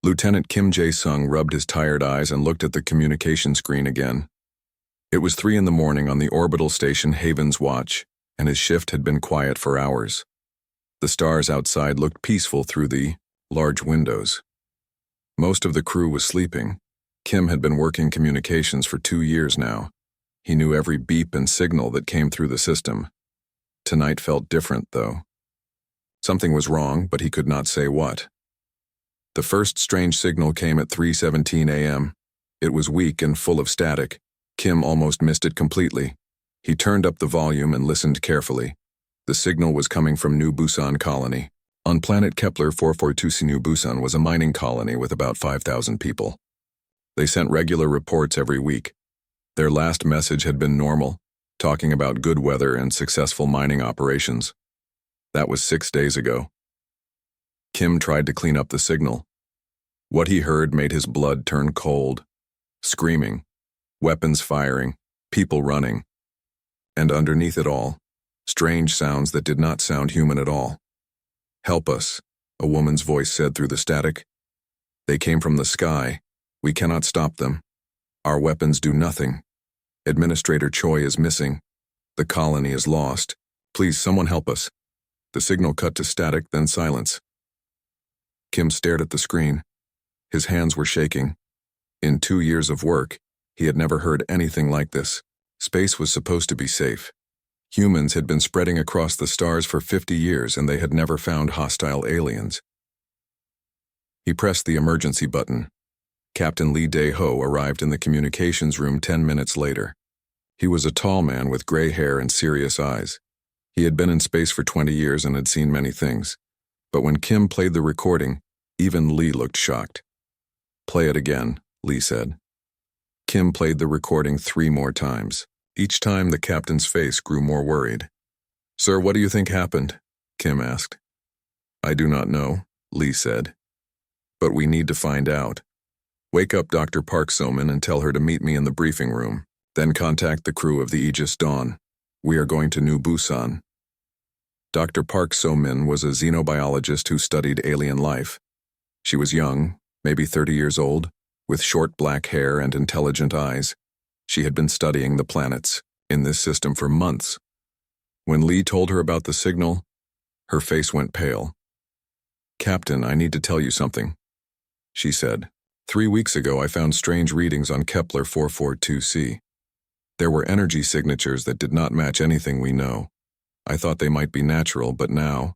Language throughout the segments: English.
Lieutenant Kim Jae-sung rubbed his tired eyes and looked at the communication screen again. It was 3 in the morning on the orbital station Haven's watch, and his shift had been quiet for hours. The stars outside looked peaceful through the large windows. Most of the crew was sleeping. Kim had been working communications for 2 years now. He knew every beep and signal that came through the system. Tonight felt different, though. Something was wrong, but he could not say what. The first strange signal came at 3:17 a.m. It was weak and full of static. Kim almost missed it completely. He turned up the volume and listened carefully. The signal was coming from New Busan Colony. On planet Kepler 442c, New Busan was a mining colony with about 5,000 people. They sent regular reports every week. Their last message had been normal, talking about good weather and successful mining operations. That was 6 days ago. Kim tried to clean up the signal. What he heard made his blood turn cold. Screaming, weapons firing, people running. And underneath it all, strange sounds that did not sound human at all. "Help us," a woman's voice said through the static. "They came from the sky. We cannot stop them. Our weapons do nothing. Administrator Choi is missing. The colony is lost. Please, someone help us." The signal cut to static, then silence. Kim stared at the screen. His hands were shaking. In 2 years of work, he had never heard anything like this. Space was supposed to be safe. Humans had been spreading across the stars for 50 years and they had never found hostile aliens. He pressed the emergency button. Captain Lee Dae-ho arrived in the communications room 10 minutes later. He was a tall man with gray hair and serious eyes. He had been in space for 20 years and had seen many things. But when Kim played the recording, even Lee looked shocked. "Play it again," Lee said. Kim played the recording 3 more times. Each time the captain's face grew more worried. "Sir, what do you think happened?" Kim asked. "I do not know," Lee said. "But we need to find out. Wake up Dr. Park So-min and tell her to meet me in the briefing room. Then contact the crew of the Aegis Dawn. We are going to New Busan." Dr. Park So-min was a xenobiologist who studied alien life. She was young, maybe 30 years old, with short black hair and intelligent eyes. She had been studying the planets in this system for months. When Lee told her about the signal, her face went pale. "Captain, I need to tell you something," she said. 3 weeks ago, I found strange readings on Kepler 442c. There were energy signatures that did not match anything we know. I thought they might be natural, but now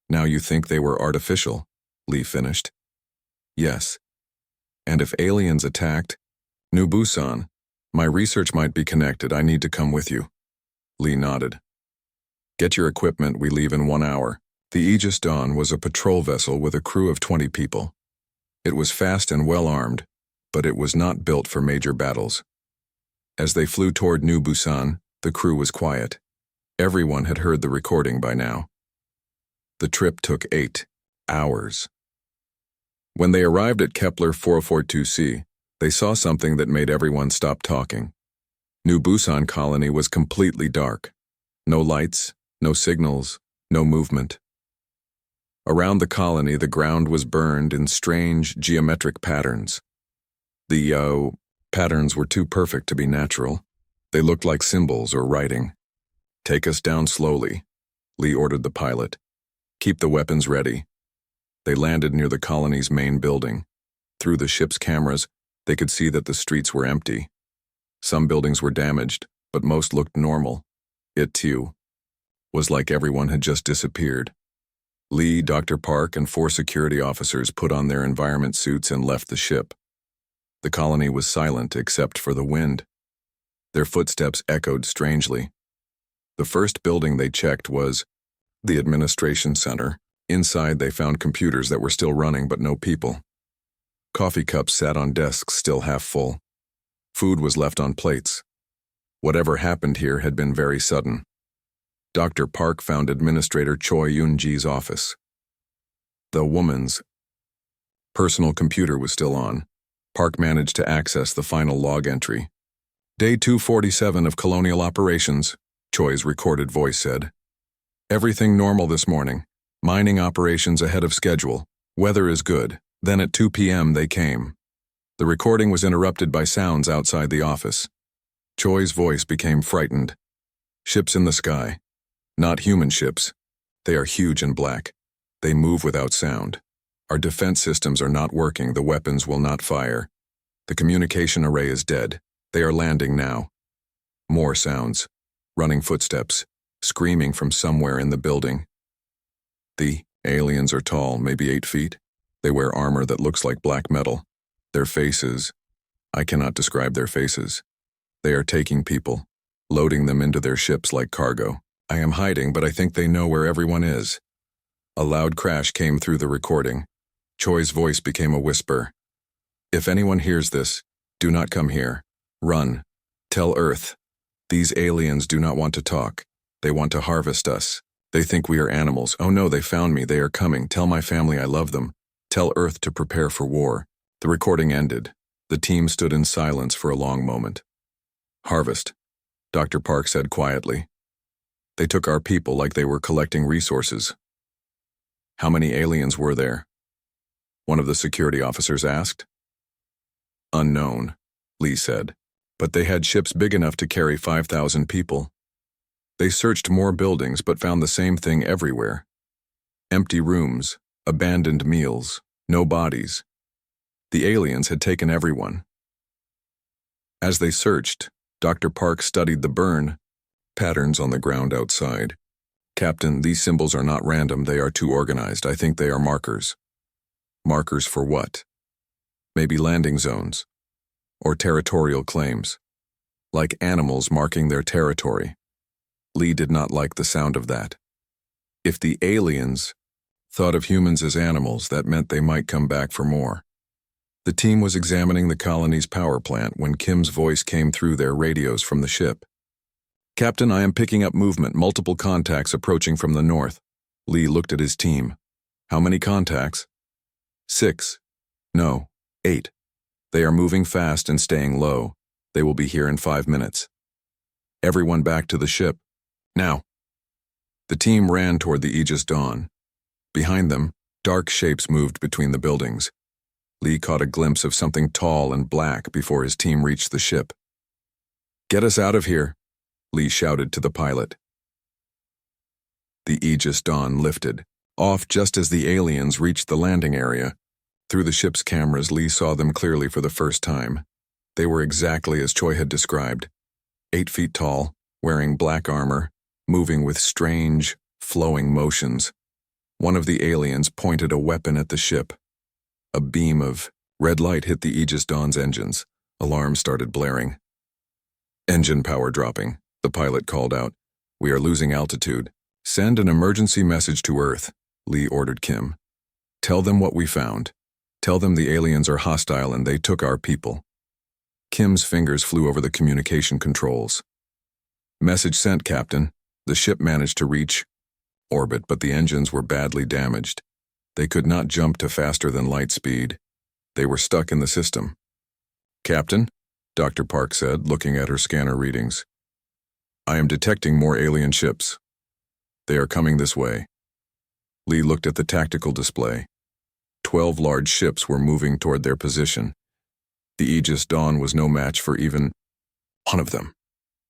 you think they were artificial," Lee finished. "Yes. And if aliens attacked New Busan, my research might be connected. I need to come with you." Lee nodded. "Get your equipment. We leave in 1 hour." The Aegis Dawn was a patrol vessel with a crew of 20 people. It was fast and well armed, but it was not built for major battles. As they flew toward New Busan, the crew was quiet. Everyone had heard the recording by now. The trip took 8 hours. When they arrived at Kepler 442c, they saw something that made everyone stop talking. New Busan Colony was completely dark. No lights, no signals, no movement. Around the colony, the ground was burned in strange geometric patterns. The patterns were too perfect to be natural. They looked like symbols or writing. "Take us down slowly," Lee ordered the pilot. "Keep the weapons ready." They landed near the colony's main building. Through the ship's cameras, they could see that the streets were empty. Some buildings were damaged, but most looked normal. It, too, was like everyone had just disappeared. Lee, Dr. Park, and 4 security officers put on their environment suits and left the ship. The colony was silent except for the wind. Their footsteps echoed strangely. The first building they checked was the administration center. Inside, they found computers that were still running but no people. Coffee cups sat on desks still half full. Food was left on plates. Whatever happened here had been very sudden. Dr. Park found Administrator Choi Yoon-ji's office. The woman's personal computer was still on. Park managed to access the final log entry. "Day 247 of colonial operations," Choi's recorded voice said. "Everything normal this morning. Mining operations ahead of schedule. Weather is good. Then at 2 p.m. they came. The recording was interrupted by sounds outside the office. Choi's voice became frightened. Ships in the sky. Not human ships. They are huge and black. They move without sound. Our defense systems are not working. The weapons will not fire. The communication array is dead. They are landing now. More sounds. Running footsteps. Screaming from somewhere in the building. The aliens are tall, maybe 8 feet. They wear armor that looks like black metal. Their faces, I cannot describe their faces. They are taking people, loading them into their ships like cargo. I am hiding, but I think they know where everyone is. A loud crash came through the recording. Choi's voice became a whisper. If anyone hears this, do not come here. Run. Tell Earth. These aliens do not want to talk. They want to harvest us. They think we are animals. Oh no, they found me. They are coming. Tell my family I love them. Tell Earth to prepare for war. The recording ended. The team stood in silence for a long moment. Harvest, Dr. Park said quietly. They took our people like they were collecting resources. How many aliens were there? One of the security officers asked. Unknown, Lee said, but they had ships big enough to carry 5,000 people. They searched more buildings but found the same thing everywhere. Empty rooms, abandoned meals, no bodies. The aliens had taken everyone. As they searched, Dr. Park studied the burn patterns on the ground outside. Captain, these symbols are not random, they are too organized. I think they are markers. Markers for what? Maybe landing zones. Or territorial claims. Like animals marking their territory. Lee did not like the sound of that. If the aliens thought of humans as animals, that meant they might come back for more. The team was examining the colony's power plant when Kim's voice came through their radios from the ship. Captain, I am picking up movement, multiple contacts approaching from the north. Lee looked at his team. How many contacts? 6. No, 8. They are moving fast and staying low. They will be here in 5 minutes. Everyone back to the ship. Now. The team ran toward the Aegis Dawn. Behind them, dark shapes moved between the buildings. Lee caught a glimpse of something tall and black before his team reached the ship. Get us out of here, Lee shouted to the pilot. The Aegis Dawn lifted, off just as the aliens reached the landing area. Through the ship's cameras, Lee saw them clearly for the first time. They were exactly as Choi had described. 8 feet tall, wearing black armor, moving with strange, flowing motions. One of the aliens pointed a weapon at the ship. A beam of red light hit the Aegis Dawn's engines. Alarms started blaring. Engine power dropping, the pilot called out. We are losing altitude. Send an emergency message to Earth, Lee ordered Kim. Tell them what we found. Tell them the aliens are hostile and they took our people. Kim's fingers flew over the communication controls. Message sent, Captain. The ship managed to reach orbit, but the engines were badly damaged. They could not jump to faster than light speed. They were stuck in the system. Captain, Dr. Park said, looking at her scanner readings. I am detecting more alien ships. They are coming this way. Lee looked at the tactical display. 12 large ships were moving toward their position. The Aegis Dawn was no match for even one of them.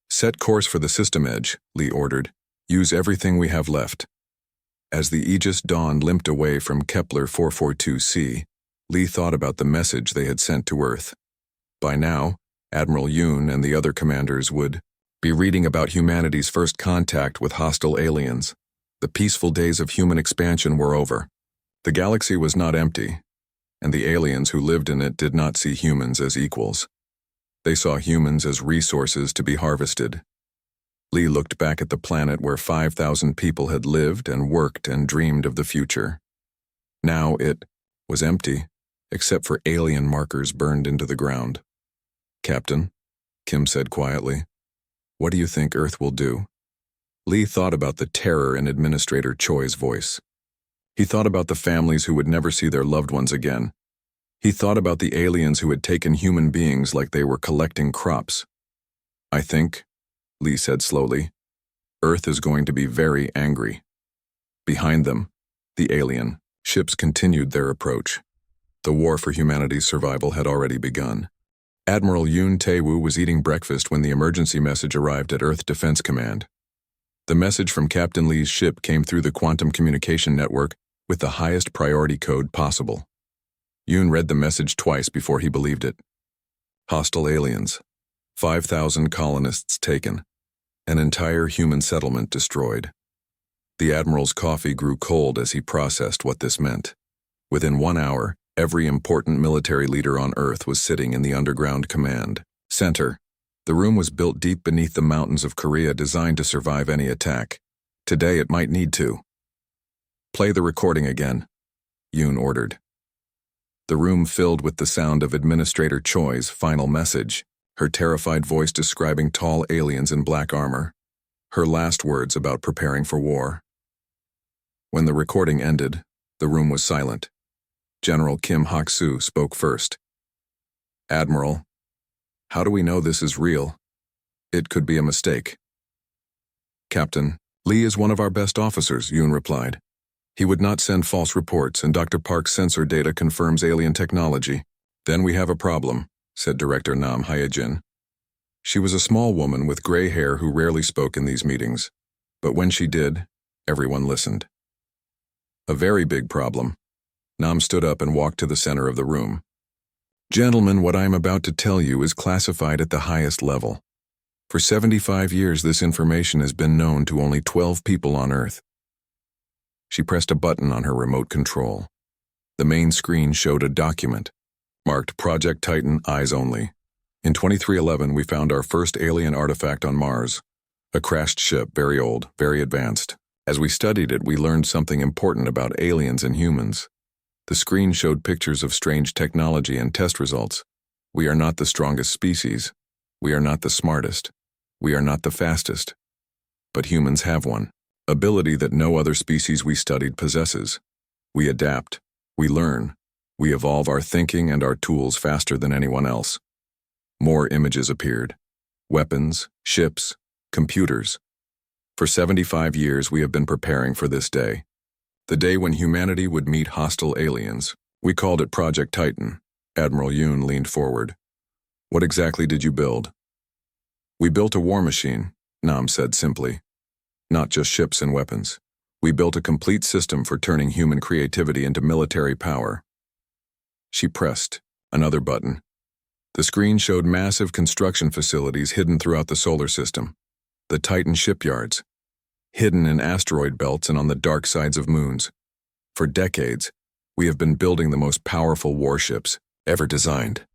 Set course for the system edge, Lee ordered. Use everything we have left. As the Aegis Dawn limped away from Kepler 442c, Lee thought about the message they had sent to Earth. By now, Admiral Yoon and the other commanders would be reading about humanity's first contact with hostile aliens. The peaceful days of human expansion were over. The galaxy was not empty, and the aliens who lived in it did not see humans as equals. They saw humans as resources to be harvested. Lee looked back at the planet where 5,000 people had lived and worked and dreamed of the future. Now it was empty, except for alien markers burned into the ground. Captain, Kim said quietly, what do you think Earth will do? Lee thought about the terror in Administrator Choi's voice. He thought about the families who would never see their loved ones again. He thought about the aliens who had taken human beings like they were collecting crops. I think, Lee said slowly, Earth is going to be very angry. Behind them, the alien ships continued their approach. The war for humanity's survival had already begun. Admiral Yoon Tae-woo was eating breakfast when the emergency message arrived at Earth Defense Command. The message from Captain Lee's ship came through the quantum communication network with the highest priority code possible. Yoon read the message twice before he believed it. Hostile aliens. 5,000 colonists taken. An entire human settlement destroyed. The Admiral's coffee grew cold as he processed what this meant. Within 1 hour, every important military leader on Earth was sitting in the underground command center. The room was built deep beneath the mountains of Korea, designed to survive any attack. Today it might need to. Play the recording again, Yoon ordered. The room filled with the sound of Administrator Choi's final message, her terrified voice describing tall aliens in black armor, her last words about preparing for war. When the recording ended, the room was silent. General Kim Hak-soo spoke first. Admiral, how do we know this is real? It could be a mistake. Captain, Lee is one of our best officers, Yoon replied. He would not send false reports, and Dr. Park's sensor data confirms alien technology. Then we have a problem, said Director Nam Hyejin. She was a small woman with gray hair who rarely spoke in these meetings. But when she did, everyone listened. A very big problem. Nam stood up and walked to the center of the room. Gentlemen, what I am about to tell you is classified at the highest level. For 75 years, this information has been known to only 12 people on Earth. She pressed a button on her remote control. The main screen showed a document, marked Project Titan Eyes Only. In 2311, we found our first alien artifact on Mars. A crashed ship, very old, very advanced. As we studied it, we learned something important about aliens and humans. The screen showed pictures of strange technology and test results. We are not the strongest species. We are not the smartest. We are not the fastest. But humans have one ability that no other species we studied possesses. We adapt. We learn. We evolve our thinking and our tools faster than anyone else. More images appeared. Weapons, ships, computers. For 75 years, we have been preparing for this day. The day when humanity would meet hostile aliens. We called it Project Titan. Admiral Yoon leaned forward. What exactly did you build? We built a war machine, Nam said simply. Not just ships and weapons. We built a complete system for turning human creativity into military power. She pressed another button. The screen showed massive construction facilities hidden throughout the solar system. The Titan shipyards, hidden in asteroid belts and on the dark sides of moons. For decades, we have been building the most powerful warships ever designed.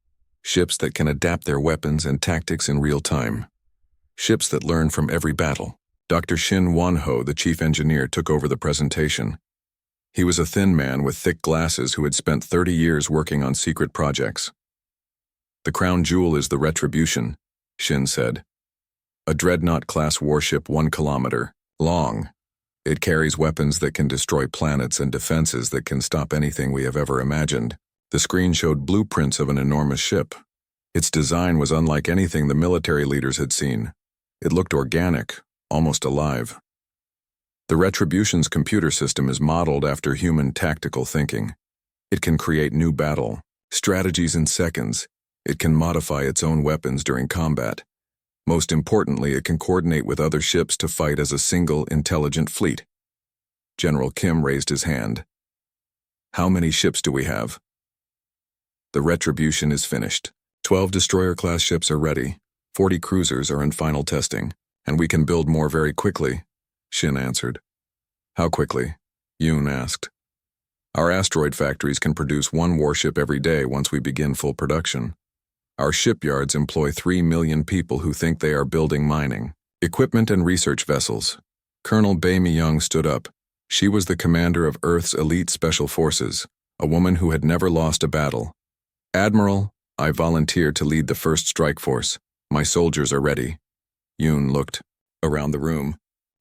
Ships that can adapt their weapons and tactics in real time. Ships that learn from every battle. Dr. Shin Won-ho, the chief engineer, took over the presentation. He was a thin man with thick glasses who had spent 30 years working on secret projects. The crown jewel is the Retribution, Shin said. A Dreadnought-class warship 1 kilometer long. It carries weapons that can destroy planets and defenses that can stop anything we have ever imagined. The screen showed blueprints of an enormous ship. Its design was unlike anything the military leaders had seen. It looked organic, almost alive. The Retribution's computer system is modeled after human tactical thinking. It can create new battle strategies in seconds. It can modify its own weapons during combat. Most importantly, it can coordinate with other ships to fight as a single, intelligent fleet. General Kim raised his hand. How many ships do we have? The Retribution is finished. 12 destroyer-class ships are ready. 40 cruisers are in final testing. And we can build more very quickly, Shin answered. How quickly? Yoon asked. Our asteroid factories can produce 1 warship every day once we begin full production. Our shipyards employ 3 million people who think they are building mining, equipment and research vessels. Colonel Bae Mi-young stood up. She was the commander of Earth's elite special forces, a woman who had never lost a battle. Admiral, I volunteer to lead the first strike force. My soldiers are ready. Yoon looked around the room.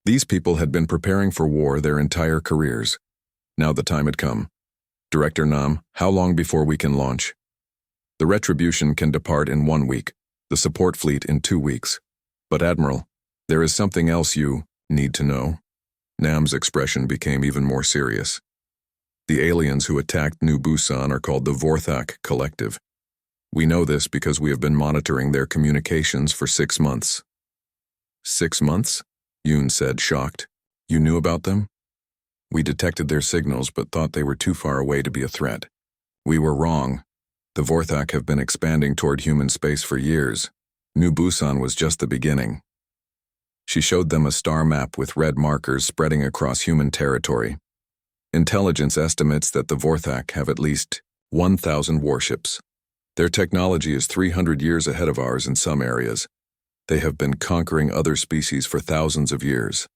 These people had been preparing for war their entire careers. Now the time had come. Director Nam, how long before we can launch? The Retribution can depart in 1 week, the support fleet in 2 weeks. But Admiral, there is something else you need to know. Nam's expression became even more serious. The aliens who attacked New Busan are called the Vorthak Collective. We know this because we have been monitoring their communications for 6 months. 6 months? Yoon said, shocked. You knew about them? We detected their signals but thought they were too far away to be a threat. We were wrong. The Vorthak have been expanding toward human space for years. New Busan was just the beginning. She showed them a star map with red markers spreading across human territory. Intelligence estimates that the Vorthak have at least 1,000 warships. Their technology is 300 years ahead of ours in some areas. They have been conquering other species for thousands of years.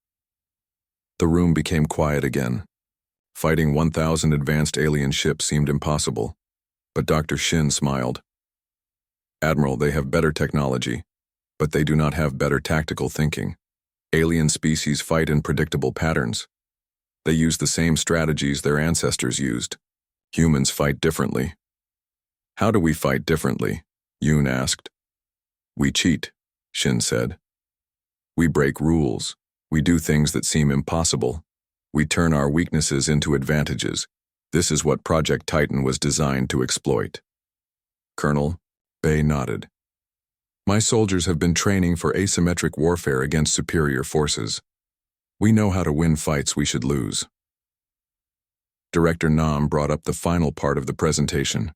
The room became quiet again. Fighting 1,000 advanced alien ships seemed impossible, but Dr. Shin smiled. Admiral, they have better technology, but they do not have better tactical thinking. Alien species fight in predictable patterns. They use the same strategies their ancestors used. Humans fight differently. How do we fight differently? Yoon asked. We cheat, Shin said. We break rules. We do things that seem impossible. We turn our weaknesses into advantages. This is what Project Titan was designed to exploit. Colonel Bay nodded. My soldiers have been training for asymmetric warfare against superior forces. We know how to win fights we should lose. Director Nam brought up the final part of the presentation.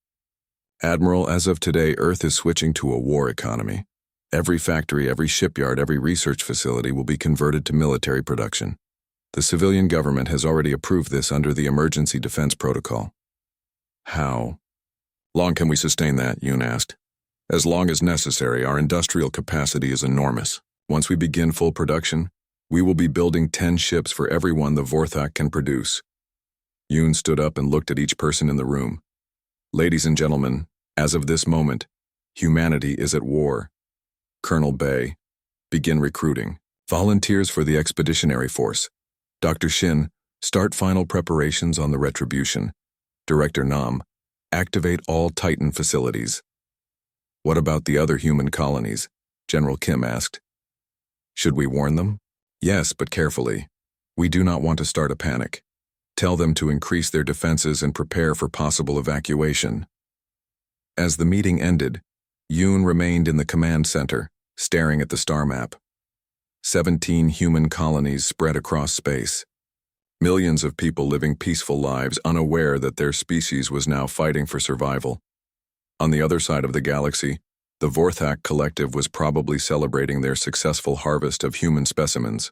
Admiral, as of today, Earth is switching to a war economy. Every factory, every shipyard, every research facility will be converted to military production. The civilian government has already approved this under the Emergency Defense Protocol. How long can we sustain that? Yoon asked. As long as necessary. Our industrial capacity is enormous. Once we begin full production, we will be building 10 ships for every one the Vorthak can produce. Yoon stood up and looked at each person in the room. Ladies and gentlemen, as of this moment, humanity is at war. Colonel Bay, begin recruiting. Volunteers for the Expeditionary Force. Dr. Shin, start final preparations on the Retribution. Director Nam, activate all Titan facilities. What about the other human colonies? General Kim asked. Should we warn them? Yes, but carefully. We do not want to start a panic. Tell them to increase their defenses and prepare for possible evacuation. As the meeting ended, Yoon remained in the command center, staring at the star map. 17 human colonies spread across space. Millions of people living peaceful lives, unaware that their species was now fighting for survival. On the other side of the galaxy, the Vorthak Collective was probably celebrating their successful harvest of human specimens.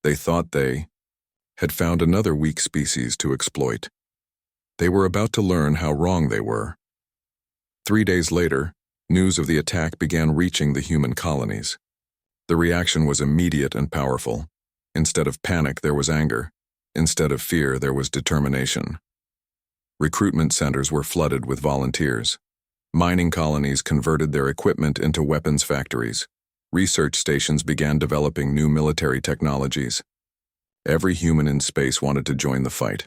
They thought they had found another weak species to exploit. They were about to learn how wrong they were. 3 days later, news of the attack began reaching the human colonies. The reaction was immediate and powerful. Instead of panic, there was anger. Instead of fear, there was determination. Recruitment centers were flooded with volunteers. Mining colonies converted their equipment into weapons factories. Research stations began developing new military technologies. Every human in space wanted to join the fight.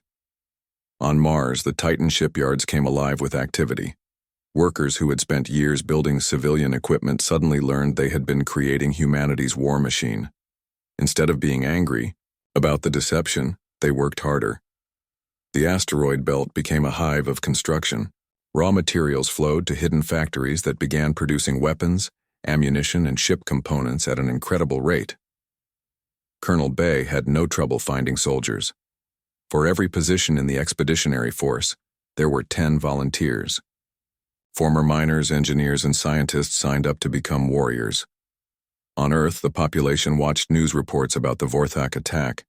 On Mars, the Titan shipyards came alive with activity. Workers who had spent years building civilian equipment suddenly learned they had been creating humanity's war machine. Instead of being angry about the deception, they worked harder. The asteroid belt became a hive of construction. Raw materials flowed to hidden factories that began producing weapons, ammunition, and ship components at an incredible rate. Colonel Bay had no trouble finding soldiers. For every position in the Expeditionary Force, there were 10 volunteers. Former miners, engineers, and scientists signed up to become warriors. On Earth, the population watched news reports about the Vorthak attack.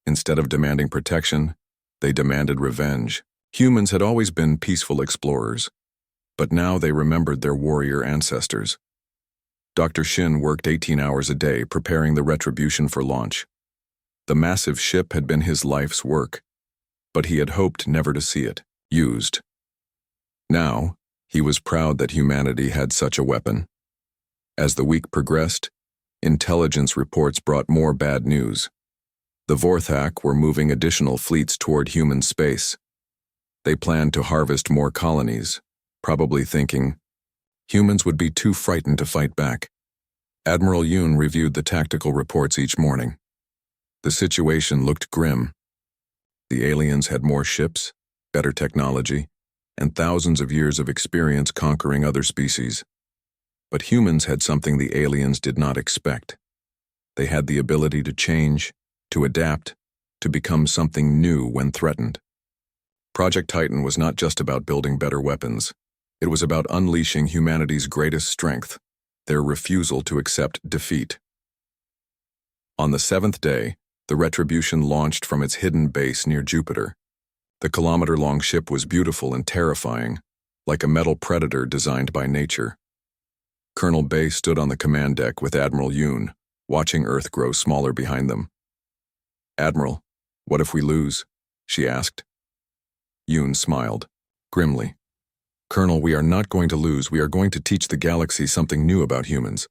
Instead of demanding protection, they demanded revenge. Humans had always been peaceful explorers, but now they remembered their warrior ancestors. Dr. Shin worked 18 hours a day preparing the Retribution for launch. The massive ship had been his life's work, but he had hoped never to see it used. Now, he was proud that humanity had such a weapon. As the week progressed, intelligence reports brought more bad news. The Vorthak were moving additional fleets toward human space. They planned to harvest more colonies, probably thinking humans would be too frightened to fight back. Admiral Yoon reviewed the tactical reports each morning. The situation looked grim. The aliens had more ships, better technology, and thousands of years of experience conquering other species. But humans had something the aliens did not expect. They had the ability to change, to adapt, to become something new when threatened. Project Titan was not just about building better weapons. It was about unleashing humanity's greatest strength, their refusal to accept defeat. On the 7th day, the Retribution launched from its hidden base near Jupiter. The kilometer-long ship was beautiful and terrifying, like a metal predator designed by nature. Colonel Bay stood on the command deck with Admiral Yoon, watching Earth grow smaller behind them. "Admiral, what if we lose?" she asked. Yoon smiled, grimly. "Colonel, we are not going to lose. We are going to teach the galaxy something new about humans."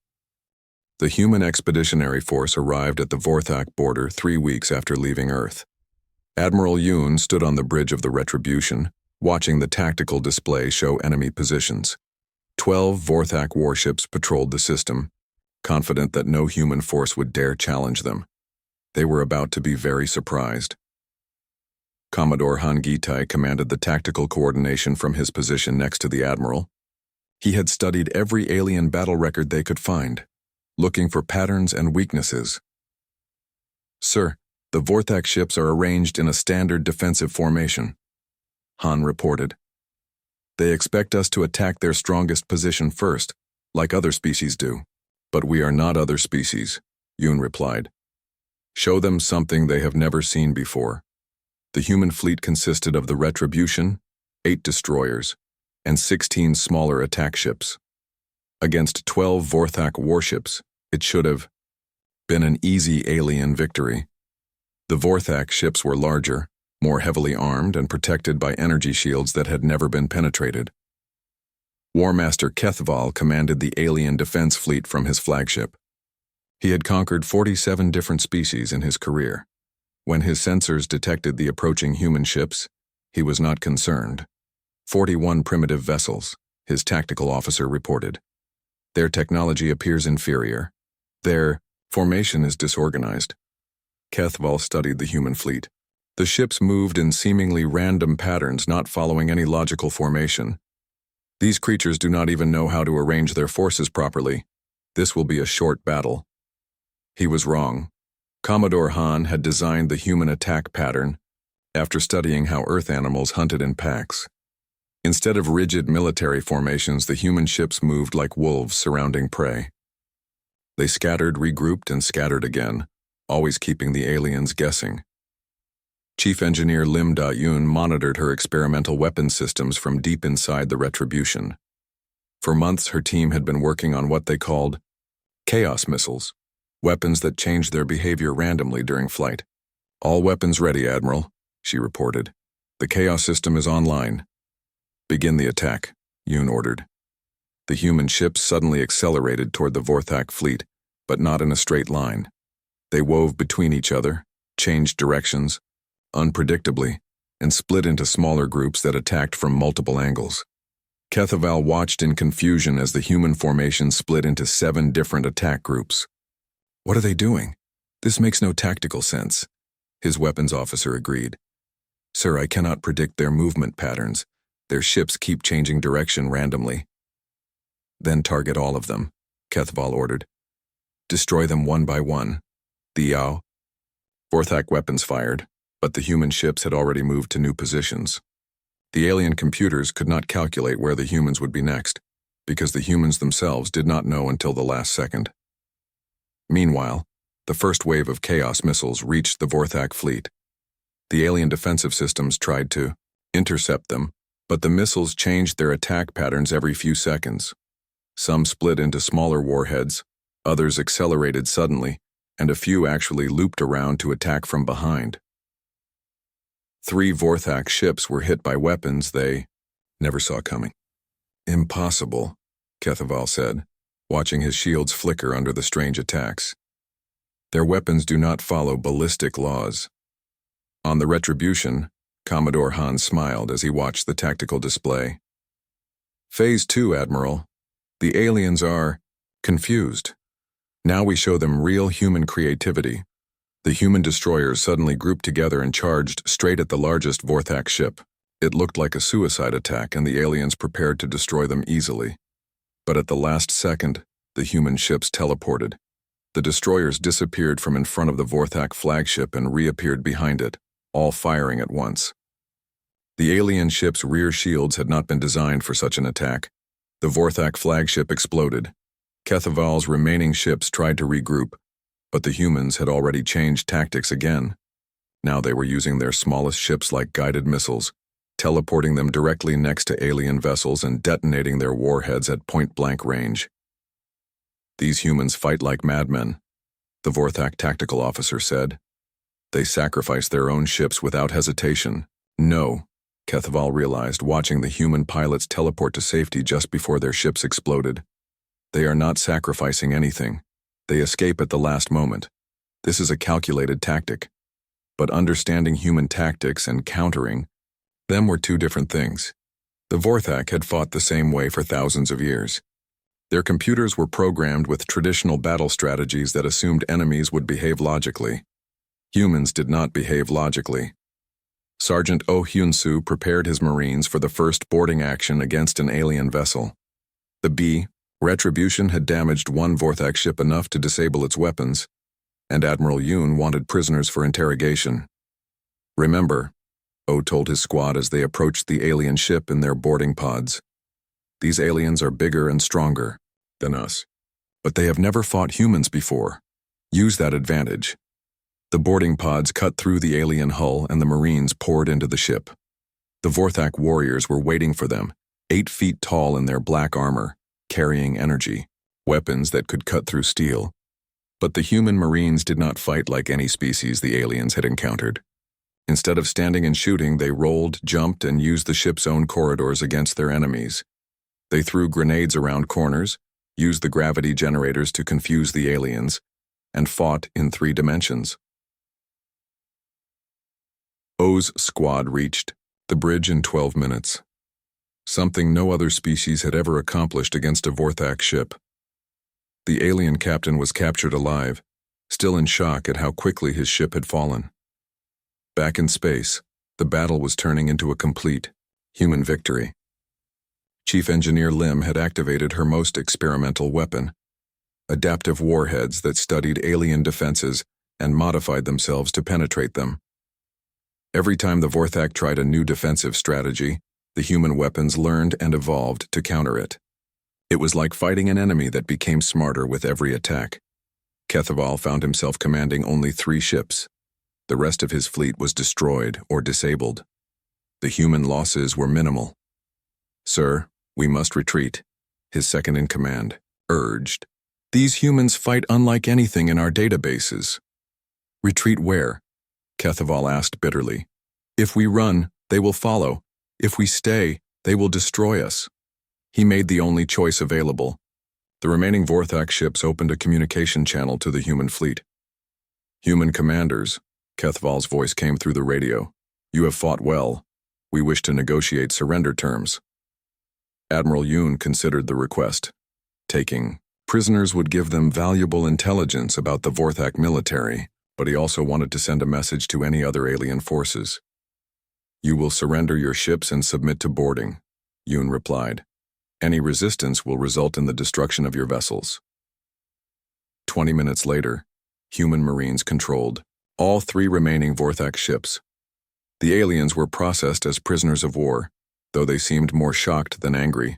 The human expeditionary force arrived at the Vorthak border 3 weeks after leaving Earth. Admiral Yoon stood on the bridge of the Retribution, watching the tactical display show enemy positions. 12 Vorthak warships patrolled the system, confident that no human force would dare challenge them. They were about to be very surprised. Commodore Han Gitai commanded the tactical coordination from his position next to the Admiral. He had studied every alien battle record they could find, looking for patterns and weaknesses. "Sir, the Vorthak ships are arranged in a standard defensive formation," Han reported. "They expect us to attack their strongest position first, like other species do." "But we are not other species," Yoon replied. "Show them something they have never seen before." The human fleet consisted of the Retribution, 8 destroyers, and 16 smaller attack ships. Against 12 Vorthak warships, it should have been an easy alien victory. The Vorthak ships were larger, more heavily armed, and protected by energy shields that had never been penetrated. War Master Kethval commanded the alien defense fleet from his flagship. He had conquered 47 different species in his career. When his sensors detected the approaching human ships, he was not concerned. 41 primitive vessels, his tactical officer reported. Their technology appears inferior. Their formation is disorganized. Kethval studied the human fleet. The ships moved in seemingly random patterns, not following any logical formation. These creatures do not even know how to arrange their forces properly. This will be a short battle. He was wrong. Commodore Han had designed the human attack pattern after studying how Earth animals hunted in packs. Instead of rigid military formations, the human ships moved like wolves surrounding prey. They scattered, regrouped, and scattered again, always keeping the aliens guessing. Chief Engineer Lim Da-yoon monitored her experimental weapon systems from deep inside the Retribution. For months, her team had been working on what they called chaos missiles, weapons that changed their behavior randomly during flight. "All weapons ready, Admiral," she reported. "The chaos system is online." "Begin the attack," Yoon ordered. The human ships suddenly accelerated toward the Vorthak fleet, but not in a straight line. They wove between each other, changed directions, unpredictably, and split into smaller groups that attacked from multiple angles. Kethval watched in confusion as the human formation split into 7 different attack groups. "What are they doing? This makes no tactical sense," his weapons officer agreed. "Sir, I cannot predict their movement patterns. Their ships keep changing direction randomly." "Then target all of them," Kethval ordered. "Destroy them one by one." The Yao. Vorthak weapons fired, but the human ships had already moved to new positions. The alien computers could not calculate where the humans would be next, because the humans themselves did not know until the last second. Meanwhile, the first wave of chaos missiles reached the Vorthak fleet. The alien defensive systems tried to intercept them, but the missiles changed their attack patterns every few seconds. Some split into smaller warheads, others accelerated suddenly, and a few actually looped around to attack from behind. 3 Vorthak ships were hit by weapons they never saw coming. "Impossible," Kethval said, watching his shields flicker under the strange attacks. "Their weapons do not follow ballistic laws." On the Retribution, Commodore Han smiled as he watched the tactical display. "Phase 2, Admiral. The aliens are confused. Now we show them real human creativity." The human destroyers suddenly grouped together and charged straight at the largest Vorthak ship. It looked like a suicide attack, and the aliens prepared to destroy them easily. But at the last second, the human ships teleported. The destroyers disappeared from in front of the Vorthak flagship and reappeared behind it, all firing at once. The alien ship's rear shields had not been designed for such an attack. The Vorthak flagship exploded. Kethaval's remaining ships tried to regroup, but the humans had already changed tactics again. Now they were using their smallest ships like guided missiles, teleporting them directly next to alien vessels and detonating their warheads at point-blank range. "These humans fight like madmen," the Vorthak tactical officer said. "They sacrifice their own ships without hesitation." "No," Kethaval realized, watching the human pilots teleport to safety just before their ships exploded. "They are not sacrificing anything. They escape at the last moment. This is a calculated tactic." But understanding human tactics and countering them were two different things. The Vorthak had fought the same way for thousands of years. Their computers were programmed with traditional battle strategies that assumed enemies would behave logically. Humans did not behave logically. Sergeant Oh Hyun-soo prepared his Marines for the first boarding action against an alien vessel. The B, Retribution, had damaged one Vorthak ship enough to disable its weapons, and Admiral Yoon wanted prisoners for interrogation. "Remember," Oh told his squad as they approached the alien ship in their boarding pods, "these aliens are bigger and stronger than us, but they have never fought humans before. Use that advantage." The boarding pods cut through the alien hull and the Marines poured into the ship. The Vorthak warriors were waiting for them, 8 feet tall in their black armor, carrying energy, weapons that could cut through steel. But the human Marines did not fight like any species the aliens had encountered. Instead of standing and shooting, they rolled, jumped, and used the ship's own corridors against their enemies. They threw grenades around corners, used the gravity generators to confuse the aliens, and fought in 3 dimensions. O's squad reached the bridge in 12 minutes. Something no other species had ever accomplished against a Vorthak ship. The alien captain was captured alive, still in shock at how quickly his ship had fallen. Back in space, the battle was turning into a complete human victory. Chief Engineer Lim had activated her most experimental weapon, adaptive warheads that studied alien defenses and modified themselves to penetrate them. Every time the Vorthak tried a new defensive strategy, the human weapons learned and evolved to counter it. It was like fighting an enemy that became smarter with every attack. Kethaval found himself commanding only 3 ships. The rest of his fleet was destroyed or disabled. The human losses were minimal. "Sir, we must retreat," his second-in-command urged. "These humans fight unlike anything in our databases." "Retreat where?" Kethaval asked bitterly. "If we run, they will follow. If we stay, they will destroy us." He made the only choice available. The remaining Vorthak ships opened a communication channel to the human fleet. "Human commanders," Kethaval's voice came through the radio, "you have fought well. We wish to negotiate surrender terms." Admiral Yoon considered the request. Taking prisoners would give them valuable intelligence about the Vorthak military, but he also wanted to send a message to any other alien forces. "You will surrender your ships and submit to boarding," Yoon replied. "Any resistance will result in the destruction of your vessels." 20 minutes later, human Marines controlled all 3 remaining Vorthak ships. The aliens were processed as prisoners of war, though they seemed more shocked than angry.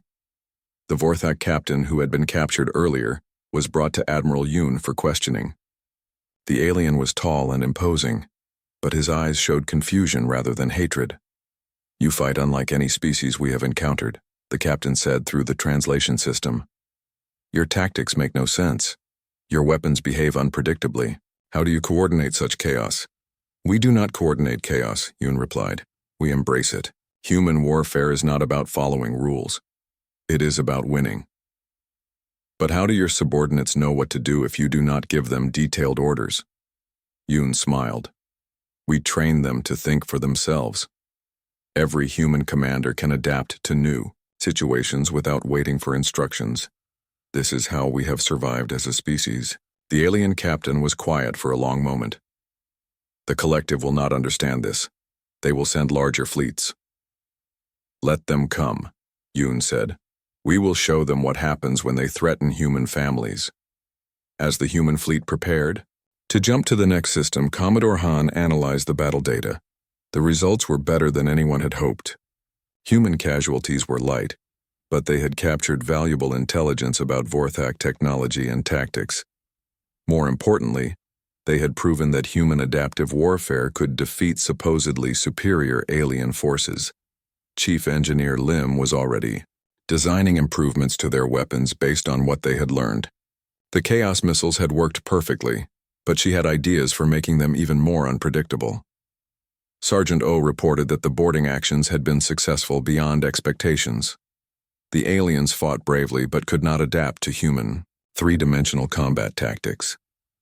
The Vorthak captain, who had been captured earlier, was brought to Admiral Yoon for questioning. The alien was tall and imposing, but his eyes showed confusion rather than hatred. "You fight unlike any species we have encountered," the captain said through the translation system. "Your tactics make no sense. Your weapons behave unpredictably. How do you coordinate such chaos?" "We do not coordinate chaos," Yoon replied. "We embrace it. Human warfare is not about following rules. It is about winning." "But how do your subordinates know what to do if you do not give them detailed orders?" Yoon smiled. "We train them to think for themselves. Every human commander can adapt to new situations without waiting for instructions. This is how we have survived as a species." The alien captain was quiet for a long moment. "The collective will not understand this. They will send larger fleets." Let them come, Yoon said. We will show them what happens when they threaten human families. As the human fleet prepared to jump to the next system, Commodore Han analyzed the battle data. The results were better than anyone had hoped. Human casualties were light, but they had captured valuable intelligence about Vorthak technology and tactics. More importantly, they had proven that human adaptive warfare could defeat supposedly superior alien forces. Chief Engineer Lim was already designing improvements to their weapons based on what they had learned. The Chaos missiles had worked perfectly, but she had ideas for making them even more unpredictable. Sergeant O reported that the boarding actions had been successful beyond expectations. The aliens fought bravely but could not adapt to human, three-dimensional combat tactics.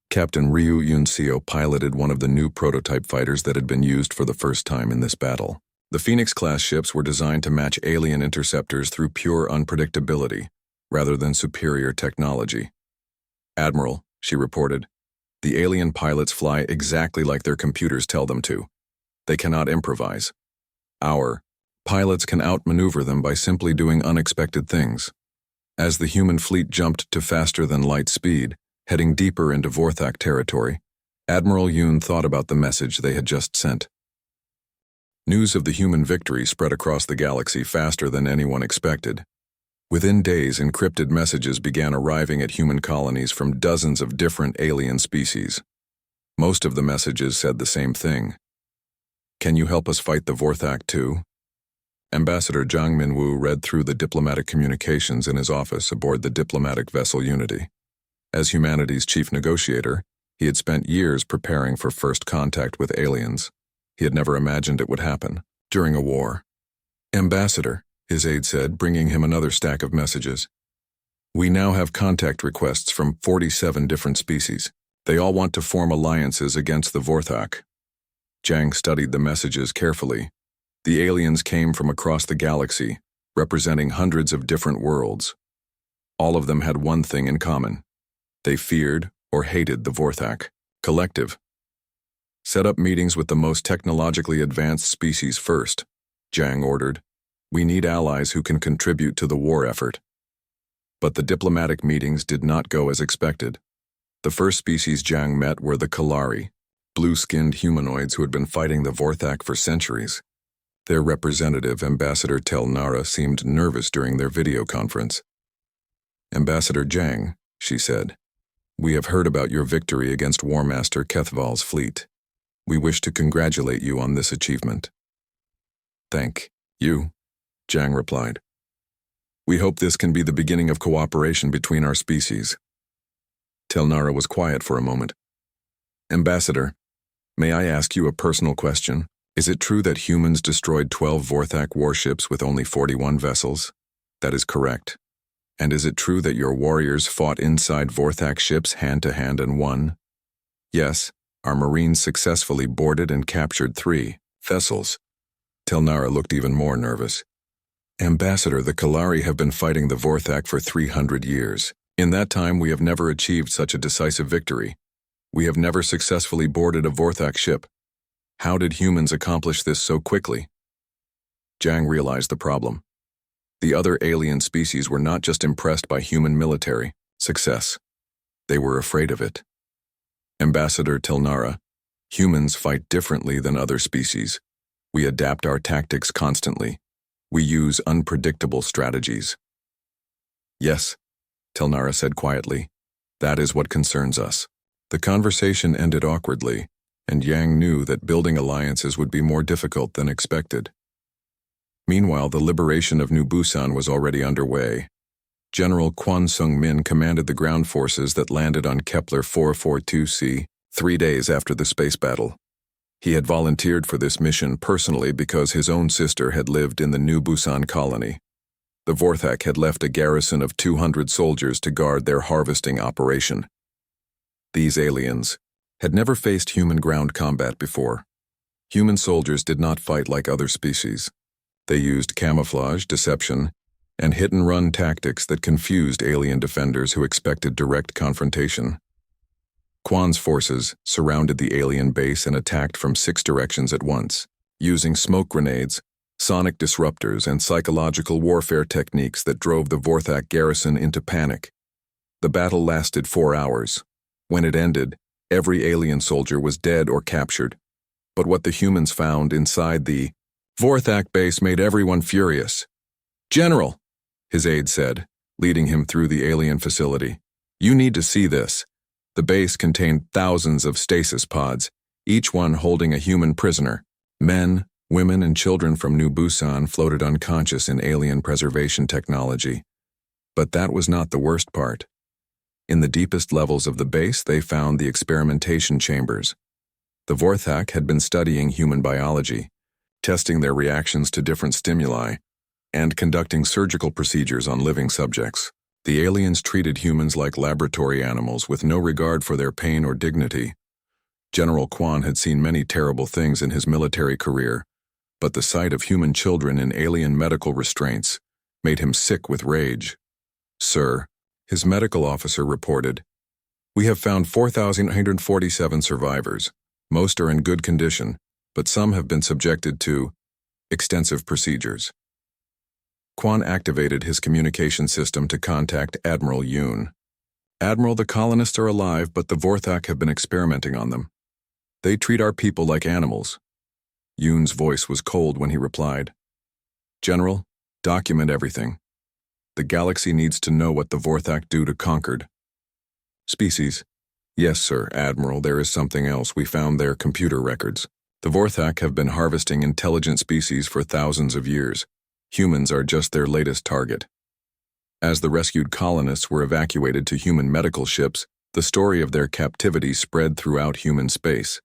Captain Ryu Yunseo piloted one of the new prototype fighters that had been used for the first time in this battle. The Phoenix-class ships were designed to match alien interceptors through pure unpredictability, rather than superior technology. Admiral, she reported, the alien pilots fly exactly like their computers tell them to. They cannot improvise. Our pilots can outmaneuver them by simply doing unexpected things. As the human fleet jumped to faster-than-light speed, heading deeper into Vorthak territory, Admiral Yoon thought about the message they had just sent. News of the human victory spread across the galaxy faster than anyone expected. Within days, encrypted messages began arriving at human colonies from dozens of different alien species. Most of the messages said the same thing. Can you help us fight the Vorthak too? Ambassador Zhang Minwu read through the diplomatic communications in his office aboard the diplomatic vessel Unity. As humanity's chief negotiator, he had spent years preparing for first contact with aliens. He had never imagined it would happen during a war. Ambassador, his aide said, bringing him another stack of messages. We now have contact requests from 47 different species. They all want to form alliances against the Vorthak. Zhang studied the messages carefully. The aliens came from across the galaxy, representing hundreds of different worlds. All of them had one thing in common. They feared or hated the Vorthak. Collective. Set up meetings with the most technologically advanced species first, Zhang ordered. We need allies who can contribute to the war effort. But the diplomatic meetings did not go as expected. The first species Zhang met were the Kalari, blue-skinned humanoids who had been fighting the Vorthak for centuries. Their representative, Ambassador Tel Nara, seemed nervous during their video conference. Ambassador Zhang, she said, we have heard about your victory against War Master Kethval's fleet. We wish to congratulate you on this achievement. Thank you, Zhang replied. We hope this can be the beginning of cooperation between our species. Tel Nara was quiet for a moment. Ambassador, may I ask you a personal question? Is it true that humans destroyed 12 Vorthak warships with only 41 vessels? That is correct. And is it true that your warriors fought inside Vorthak ships hand-to-hand and won? Yes, our Marines successfully boarded and captured 3 vessels. Tel Nara looked even more nervous. Ambassador, the Kalari have been fighting the Vorthak for 300 years. In that time, we have never achieved such a decisive victory. We have never successfully boarded a Vorthak ship. How did humans accomplish this so quickly? Zhang realized the problem. The other alien species were not just impressed by human military success. They were afraid of it. Ambassador Tel Nara, humans fight differently than other species. We adapt our tactics constantly. We use unpredictable strategies. Yes, Tel Nara said quietly. That is what concerns us. The conversation ended awkwardly, and Yang knew that building alliances would be more difficult than expected. Meanwhile, the liberation of New Busan was already underway. General Kwon Sung-min commanded the ground forces that landed on Kepler 442c 3 days after the space battle. He had volunteered for this mission personally because his own sister had lived in the New Busan colony. The Vorthak had left a garrison of 200 soldiers to guard their harvesting operation. These aliens had never faced human ground combat before. Human soldiers did not fight like other species. They used camouflage, deception, and hit-and-run tactics that confused alien defenders who expected direct confrontation. Kwon's forces surrounded the alien base and attacked from 6 directions at once, using smoke grenades, sonic disruptors, and psychological warfare techniques that drove the Vorthak garrison into panic. The battle lasted 4 hours. When it ended, every alien soldier was dead or captured. But what the humans found inside the Vorthak base made everyone furious. "General," his aide said, leading him through the alien facility, "you need to see this." The base contained thousands of stasis pods, each one holding a human prisoner. Men, women, and children from New Busan floated unconscious in alien preservation technology. But that was not the worst part. In the deepest levels of the base, they found the experimentation chambers. The Vorthak had been studying human biology, testing their reactions to different stimuli, and conducting surgical procedures on living subjects. The aliens treated humans like laboratory animals with no regard for their pain or dignity. General Quan had seen many terrible things in his military career, but the sight of human children in alien medical restraints made him sick with rage. "Sir," his medical officer reported, "we have found 4,147 survivors. Most are in good condition, but some have been subjected to extensive procedures." Quan activated his communication system to contact Admiral Yoon. "Admiral, the colonists are alive, but the Vorthak have been experimenting on them. They treat our people like animals." Yoon's voice was cold when he replied, "General, document everything. The galaxy needs to know what the Vorthak do to conquered species." "Yes, sir, Admiral, there is something else. We found their computer records. The Vorthak have been harvesting intelligent species for thousands of years. Humans are just their latest target." As the rescued colonists were evacuated to human medical ships, the story of their captivity spread throughout human space.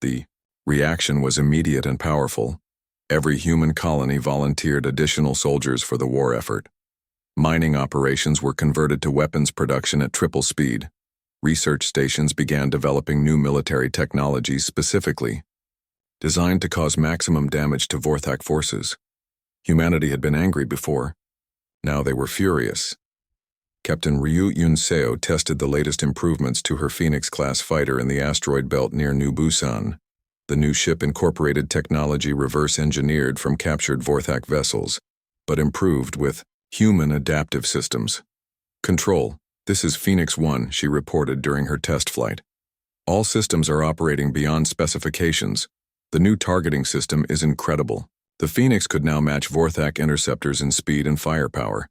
The reaction was immediate and powerful. Every human colony volunteered additional soldiers for the war effort. Mining operations were converted to weapons production at triple speed. Research stations began developing new military technologies specifically designed to cause maximum damage to Vorthak forces. Humanity had been angry before. Now they were furious. Captain Ryu Yunseo tested the latest improvements to her Phoenix-class fighter in the asteroid belt near New Busan. The new ship incorporated technology reverse-engineered from captured Vorthak vessels, but improved with human adaptive systems. "Control, this is Phoenix 1, she reported during her test flight. "All systems are operating beyond specifications. The new targeting system is incredible. The Phoenix could now match Vorthak interceptors in speed and firepower,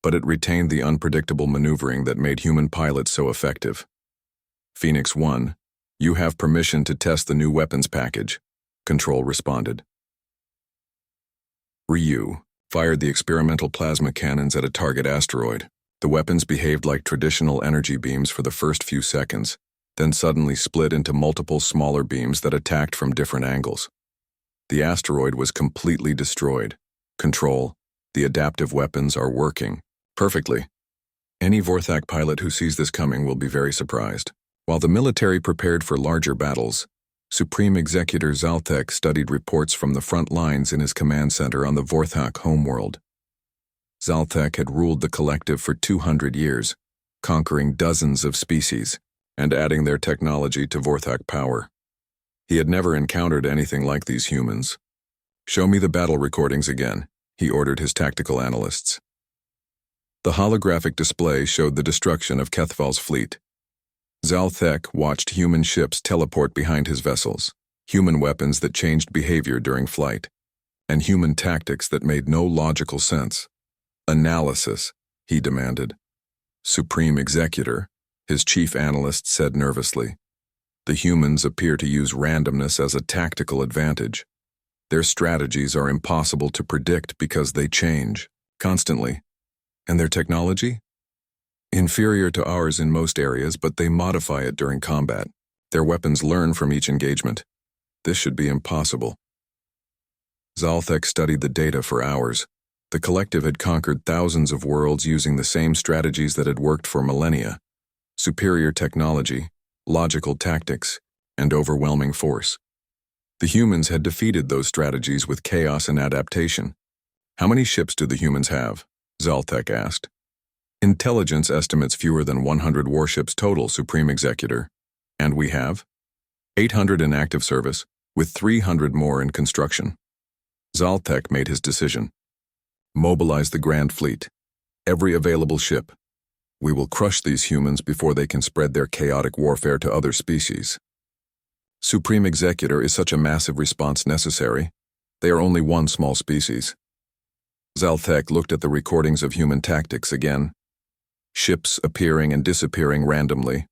but it retained the unpredictable maneuvering that made human pilots so effective." "Phoenix 1, you have permission to test the new weapons package," Control responded. Ryu fired the experimental plasma cannons at a target asteroid. The weapons behaved like traditional energy beams for the first few seconds, then suddenly split into multiple smaller beams that attacked from different angles. The asteroid was completely destroyed. "Control, the adaptive weapons are working perfectly. Any Vorthak pilot who sees this coming will be very surprised." While the military prepared for larger battles, Supreme Executor Zalthek studied reports from the front lines in his command center on the Vorthak homeworld. Zalthek had ruled the collective for 200 years, conquering dozens of species and adding their technology to Vorthak power. He had never encountered anything like these humans. "Show me the battle recordings again," he ordered his tactical analysts. The holographic display showed the destruction of Kethval's fleet. Zalthek watched human ships teleport behind his vessels, human weapons that changed behavior during flight, and human tactics that made no logical sense. "Analysis," he demanded. "Supreme Executor," his chief analyst said nervously. "The humans appear to use randomness as a tactical advantage. Their strategies are impossible to predict because they change constantly. And their technology? Inferior to ours in most areas, but they modify it during combat. Their weapons learn from each engagement. This should be impossible." Zalthek studied the data for hours. The collective had conquered thousands of worlds using the same strategies that had worked for millennia: superior technology, logical tactics, and overwhelming force. The humans had defeated those strategies with chaos and adaptation. "How many ships do the humans have?" Zalthek asked. "Intelligence estimates fewer than 100 warships total, Supreme Executor. And we have 800 in active service, with 300 more in construction." Zaltek made his decision. Mobilize the Grand Fleet. Every available ship. We will crush these humans before they can spread their chaotic warfare to other species. Supreme Executor, is such a massive response necessary? They are only one small species. Zaltek looked at the recordings of human tactics again. Ships appearing and disappearing randomly.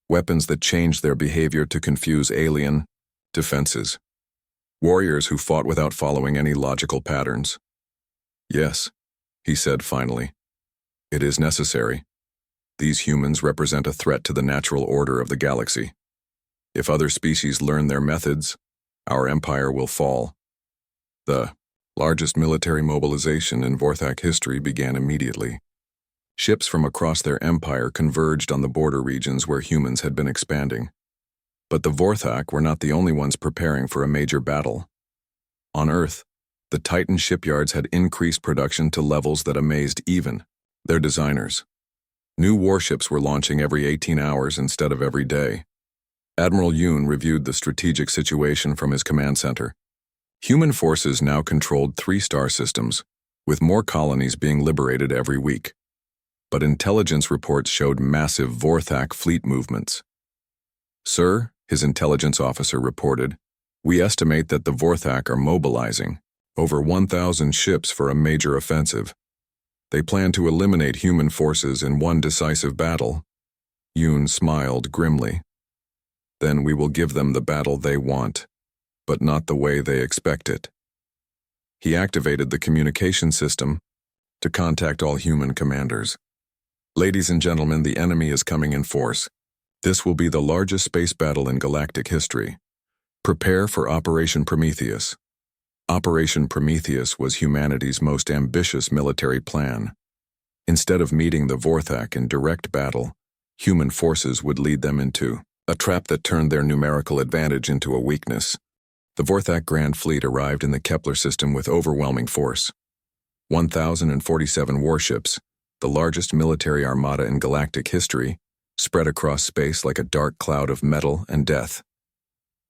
Weapons that changed their behavior to confuse alien defenses. Warriors who fought without following any logical patterns. Yes, he said finally. It is necessary. These humans represent a threat to the natural order of the galaxy. If other species learn their methods, our empire will fall. The largest military mobilization in Vorthak history began immediately. Ships from across their empire converged on the border regions where humans had been expanding. But the Vorthak were not the only ones preparing for a major battle. On Earth, the Titan shipyards had increased production to levels that amazed even their designers. New warships were launching every 18 hours instead of every day. Admiral Yoon reviewed the strategic situation from his command center. Human forces now controlled 3 star systems, with more colonies being liberated every week. But intelligence reports showed massive Vorthak fleet movements. Sir, his intelligence officer reported, we estimate that the Vorthak are mobilizing over 1,000 ships for a major offensive. They plan to eliminate human forces in one decisive battle. Yoon smiled grimly. Then we will give them the battle they want, but not the way they expect it. He activated the communication system to contact all human commanders. Ladies and gentlemen, the enemy is coming in force. This will be the largest space battle in galactic history. Prepare for Operation Prometheus. Operation Prometheus was humanity's most ambitious military plan. Instead of meeting the Vorthak in direct battle, human forces would lead them into a trap that turned their numerical advantage into a weakness. The Vorthak Grand Fleet arrived in the Kepler system with overwhelming force. 1,047 warships, the largest military armada in galactic history, spread across space like a dark cloud of metal and death.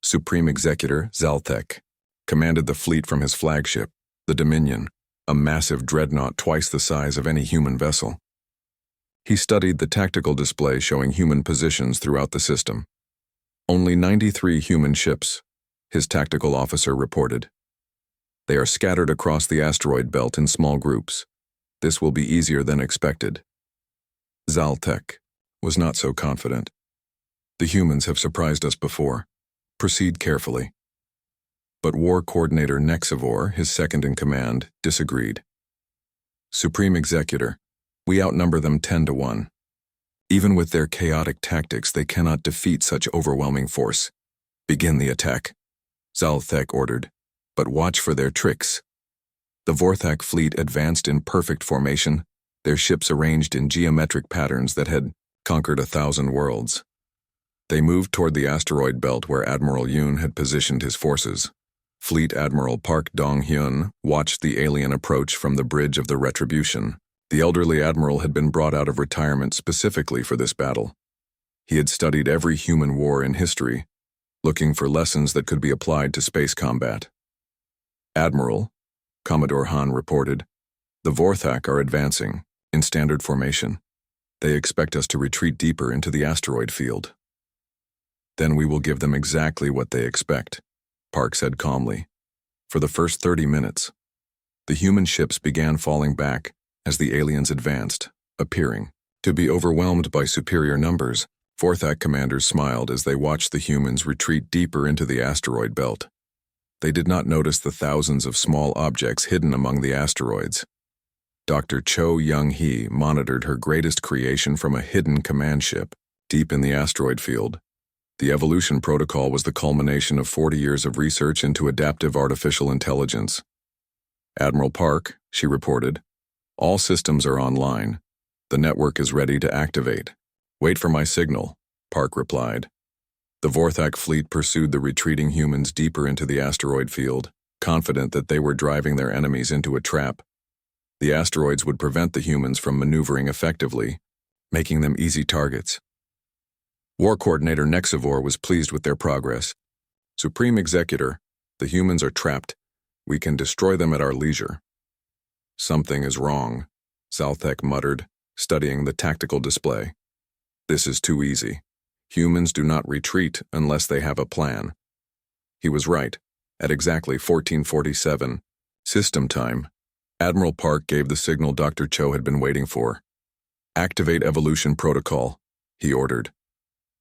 Supreme Executor Zaltek commanded the fleet from his flagship, the Dominion, a massive dreadnought twice the size of any human vessel. He studied the tactical display showing human positions throughout the system. Only 93 human ships, his tactical officer reported. They are scattered across the asteroid belt in small groups. This will be easier than expected. Zaltek was not so confident. The humans have surprised us before. Proceed carefully. But War Coordinator Nexivor, his second-in-command, disagreed. Supreme Executor, we outnumber them 10-1. Even with their chaotic tactics, they cannot defeat such overwhelming force. Begin the attack, Zaltek ordered, but watch for their tricks. The Vorthak fleet advanced in perfect formation, their ships arranged in geometric patterns that had conquered 1,000 worlds. They moved toward the asteroid belt where Admiral Yoon had positioned his forces. Fleet Admiral Park Dong-hyun watched the alien approach from the bridge of the Retribution. The elderly admiral had been brought out of retirement specifically for this battle. He had studied every human war in history, looking for lessons that could be applied to space combat. Admiral, Commodore Han reported, the Vorthak are advancing, in standard formation. They expect us to retreat deeper into the asteroid field. Then we will give them exactly what they expect, Park said calmly. For the first 30 minutes, the human ships began falling back as the aliens advanced, appearing to be overwhelmed by superior numbers. Vorthak commanders smiled as they watched the humans retreat deeper into the asteroid belt. They did not notice the thousands of small objects hidden among the asteroids. Dr. Cho Young-hee monitored her greatest creation from a hidden command ship, deep in the asteroid field. The evolution protocol was the culmination of 40 years of research into adaptive artificial intelligence. Admiral Park, she reported, all systems are online. The network is ready to activate. Wait for my signal, Park replied. The Vorthak fleet pursued the retreating humans deeper into the asteroid field, confident that they were driving their enemies into a trap. The asteroids would prevent the humans from maneuvering effectively, making them easy targets. War Coordinator Nexivor was pleased with their progress. Supreme Executor, the humans are trapped. We can destroy them at our leisure. Something is wrong, Zalthek muttered, studying the tactical display. This is too easy. Humans do not retreat unless they have a plan. He was right. At exactly 1447, system time, Admiral Park gave the signal Dr. Cho had been waiting for. Activate evolution protocol, he ordered.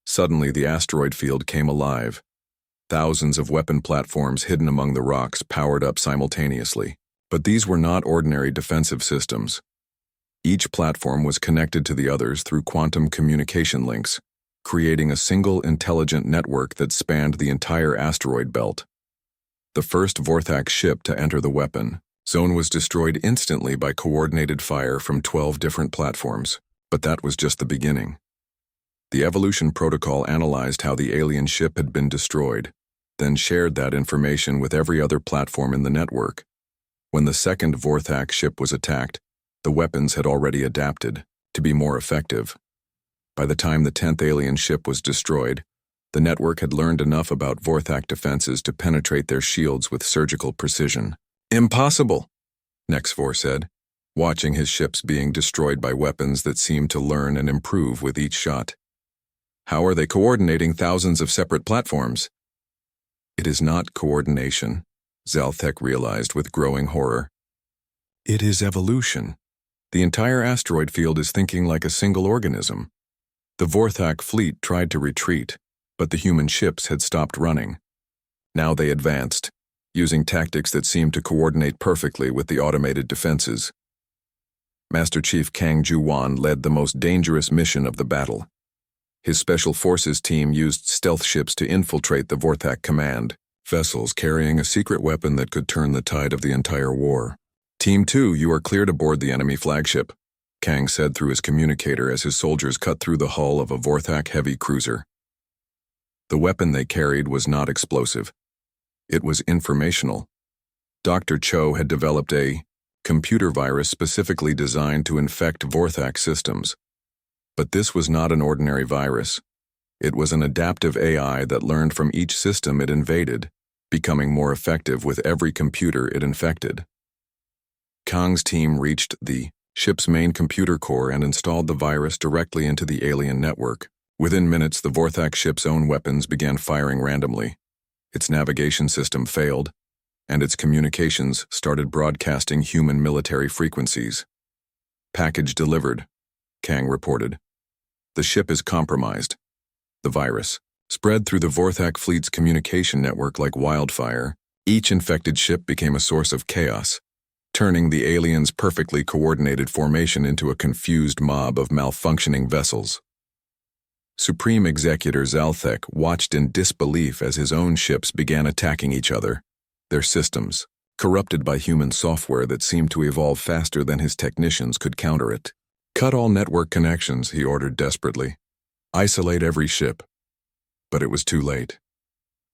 Suddenly, the asteroid field came alive. Thousands of weapon platforms hidden among the rocks powered up simultaneously. But these were not ordinary defensive systems. Each platform was connected to the others through quantum communication links, creating a single intelligent network that spanned the entire asteroid belt. The first Vorthak ship to enter the weapon zone was destroyed instantly by coordinated fire from 12 different platforms, but that was just the beginning. The evolution protocol analyzed how the alien ship had been destroyed, then shared that information with every other platform in the network. When the second Vorthak ship was attacked, the weapons had already adapted to be more effective. By the time the 10th alien ship was destroyed, the network had learned enough about Vorthak defenses to penetrate their shields with surgical precision. Impossible, Nexvor said, watching his ships being destroyed by weapons that seemed to learn and improve with each shot. How are they coordinating thousands of separate platforms? It is not coordination, Zalthek realized with growing horror. It is evolution. The entire asteroid field is thinking like a single organism. The Vorthak fleet tried to retreat, but the human ships had stopped running. Now they advanced, using tactics that seemed to coordinate perfectly with the automated defenses. Master Chief Kang Juwan led the most dangerous mission of the battle. His Special Forces team used stealth ships to infiltrate the Vorthak command, vessels carrying a secret weapon that could turn the tide of the entire war. Team 2, you are cleared aboard the enemy flagship, Kang said through his communicator as his soldiers cut through the hull of a Vorthak heavy cruiser. The weapon they carried was not explosive. It was informational. Dr. Cho had developed a computer virus specifically designed to infect Vorthak systems. But this was not an ordinary virus. It was an adaptive AI that learned from each system it invaded, becoming more effective with every computer it infected. Kang's team reached the ship's main computer core and installed the virus directly into the alien network. Within minutes, the Vorthak ship's own weapons began firing randomly. Its navigation system failed, and its communications started broadcasting human military frequencies. Package delivered, Kang reported. The ship is compromised. The virus spread through the Vorthak fleet's communication network like wildfire. Each infected ship became a source of chaos, turning the aliens' perfectly coordinated formation into a confused mob of malfunctioning vessels. Supreme Executor Zalthek watched in disbelief as his own ships began attacking each other, their systems corrupted by human software that seemed to evolve faster than his technicians could counter it. Cut all network connections, he ordered desperately. Isolate every ship. But it was too late.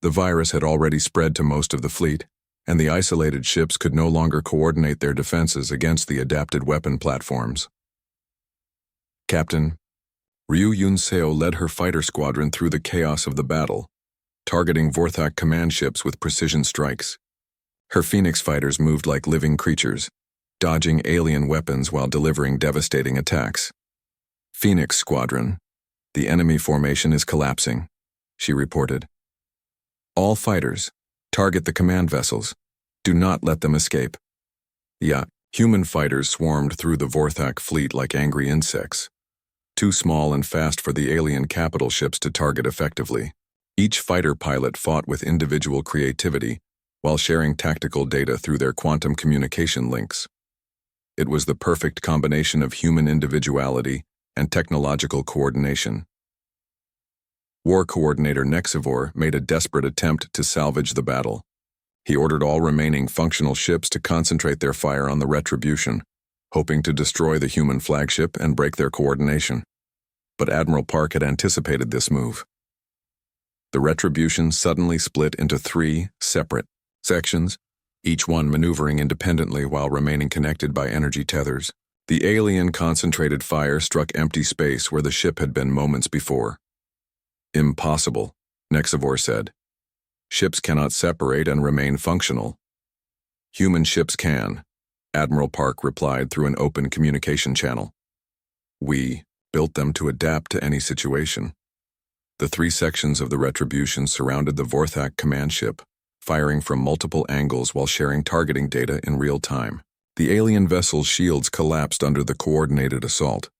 The virus had already spread to most of the fleet, and the isolated ships could no longer coordinate their defenses against the adapted weapon platforms. Captain, Ryu Yunseo led her fighter squadron through the chaos of the battle, targeting Vorthak command ships with precision strikes. Her Phoenix fighters moved like living creatures, dodging alien weapons while delivering devastating attacks. Phoenix Squadron, the enemy formation is collapsing, she reported. All fighters, target the command vessels. Do not let them escape. Human fighters swarmed through the Vorthak fleet like angry insects, too small and fast for the alien capital ships to target effectively. Each fighter pilot fought with individual creativity while sharing tactical data through their quantum communication links. It was the perfect combination of human individuality and technological coordination. War Coordinator Nexivor made a desperate attempt to salvage the battle. He ordered all remaining functional ships to concentrate their fire on the Retribution, hoping to destroy the human flagship and break their coordination. But Admiral Park had anticipated this move. The Retribution suddenly split into 3 separate sections, each one maneuvering independently while remaining connected by energy tethers. The alien concentrated fire struck empty space where the ship had been moments before. Impossible, Nexivor said. Ships cannot separate and remain functional. Human ships can, Admiral Park replied through an open communication channel. We built them to adapt to any situation. The 3 sections of the Retribution surrounded the Vorthak command ship, firing from multiple angles while sharing targeting data in real time. The alien vessel's shields collapsed under the coordinated assault.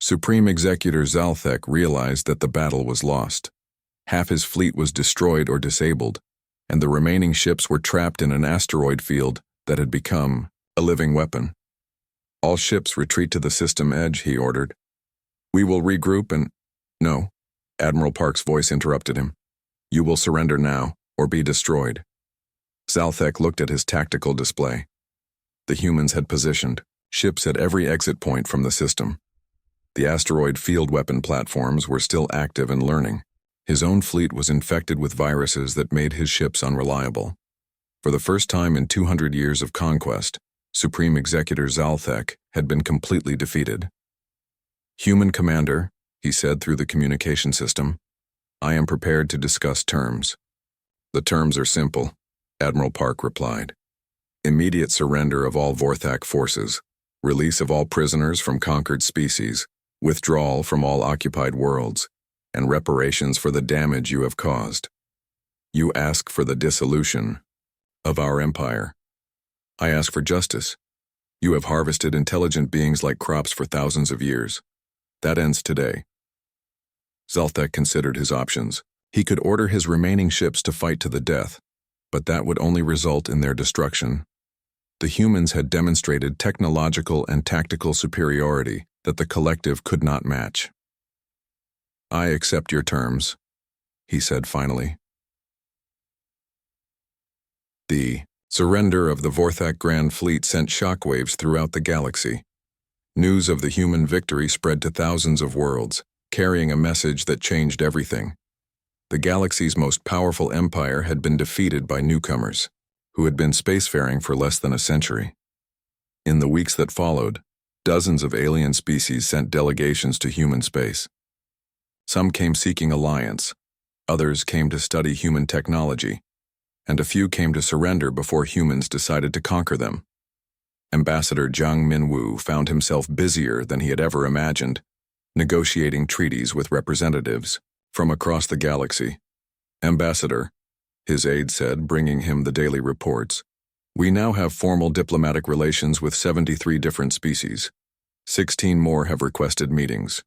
Supreme Executor Zalthek realized that the battle was lost. Half his fleet was destroyed or disabled, and the remaining ships were trapped in an asteroid field that had become a living weapon. All ships retreat to the system edge, he ordered. We will regroup and... No, Admiral Park's voice interrupted him. You will surrender now, or be destroyed. Zalthek looked at his tactical display. The humans had positioned ships at every exit point from the system. The asteroid field weapon platforms were still active and learning. His own fleet was infected with viruses that made his ships unreliable. For the first time in 200 years of conquest, Supreme Executor Zalthek had been completely defeated. Human Commander, he said through the communication system, I am prepared to discuss terms. The terms are simple, Admiral Park replied. Immediate surrender of all Vorthak forces, release of all prisoners from conquered species, withdrawal from all occupied worlds, and reparations for the damage you have caused. You ask for the dissolution of our empire. I ask for justice. You have harvested intelligent beings like crops for thousands of years. That ends today. Zalthek considered his options. He could order his remaining ships to fight to the death, but that would only result in their destruction. The humans had demonstrated technological and tactical superiority that the collective could not match. I accept your terms, he said finally. The surrender of the Vorthak Grand Fleet sent shockwaves throughout the galaxy. News of the human victory spread to thousands of worlds, carrying a message that changed everything. The galaxy's most powerful empire had been defeated by newcomers, who had been spacefaring for less than a century. In the weeks that followed, dozens of alien species sent delegations to human space. Some came seeking alliance, others came to study human technology, and a few came to surrender before humans decided to conquer them. Ambassador Jiang Minwu found himself busier than he had ever imagined, negotiating treaties with representatives from across the galaxy. Ambassador, his aide said, bringing him the daily reports, we now have formal diplomatic relations with 73 different species. 16 more have requested meetings.